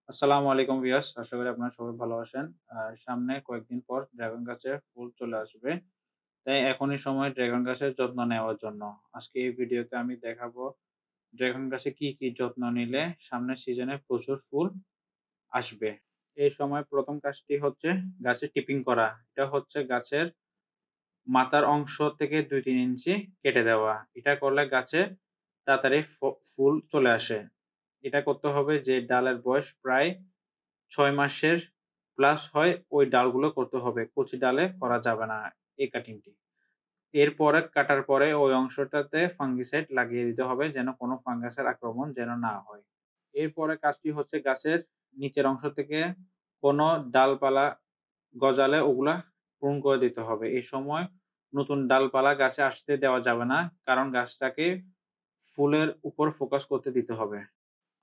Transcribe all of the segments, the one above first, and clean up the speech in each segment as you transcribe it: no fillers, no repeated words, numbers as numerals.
আসসালামু আলাইকুম ভিউয়ার্স। আশা করি আপনারা সবাই ভালো আছেন। সামনে কয়েকদিন পর ড্রাগন গাছের ফুল চলে আসবে। তাই এখনই সময় ড্রাগন গাছের যত্ন নেওয়ার জন্য। আজকে এই ভিডিওতে আমি দেখাবো ড্রাগন গাছে কি যত্ন নিলে সামনের সিজনে প্রচুর ফুল আসবে। এই সময় ১ম কাজটি হচ্ছে গাছে টিপিং করা। এটা হচ্ছে গাছের মাথার অংশ থেকে ২-৩ ইঞ্চি কেটে দেওয়া। এটা করলে গাছে তাড়াতাড়ি ফুল চলে আসে। এটা করতে হবে যে ডালের বয়স প্রায় ৬ মাসের প্লাস হয় ওই ডালগুলো করতে হবে। কচি ডালে করা যাবে না এই কাটিংটি। এরপরে কাটার পরে ওই অংশটাতে ফাঙ্গিসাইড লাগিয়ে দিতে হবে যেন কোনো ফাঙ্গাসের আক্রমণ যেন না হয়। এরপরে কাজটি হচ্ছে গাছের নিচের অংশ থেকে কোনো ডালপালা গজালে ওগুলা পূরণ করে দিতে হবে। এই সময় নতুন ডালপালা গাছে আসতে দেওয়া যাবে না। কারণ গাছটাকে ফুলের উপর ফোকাস করতে দিতে হবে।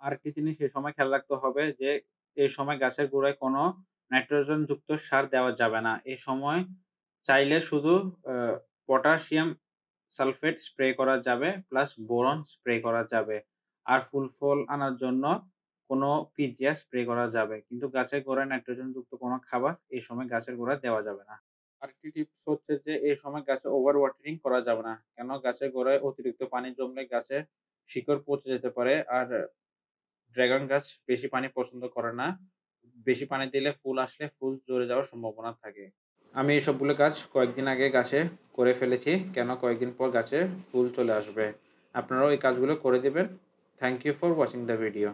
আরেকটি জিনিস এ সময় খেয়াল রাখতে হবে যে, এই সময় গাছের গোড়ায় কোনো নাইট্রোজেন যুক্ত সার দেওয়া যাবে না। এ সময় চাইলে শুধু আ পটাশিয়াম সালফেট স্প্রে করা যাবে, প্লাস বোরন স্প্রে করা যাবে। আর ফুল-ফল আনার জন্য কোনো পিজিয়া স্প্রে করা যাবে। কিন্তু গাছের গোড়ায় নাইট্রোজেন যুক্ত কোনো খাবার এই সময় গাছের গোড়ায় দেওয়া যাবে না। আরেকটি টিপস হচ্ছে যে, এই সময় গাছে ওভার ওয়াটারিং করা যাবে না। কেন গাছের গোড়ায় অতিরিক্ত পানি জমলে গাছের শিকড় পচে যেতে পারে। আর ড্রাগন গাছ বেশি পানি পছন্দ করে না। বেশি পানি দিলে ফুল আসলে ফুল ঝরে যাওয়ার সম্ভাবনা থাকে। আমি এই সবগুলো কাজ কয়েকদিন আগে গাছে করে ফেলেছি। কেন কয়েকদিন পর গাছে ফুল চলে আসবে। আপনারাও এই কাজগুলো করে দিবেন। Thank you for watching the video.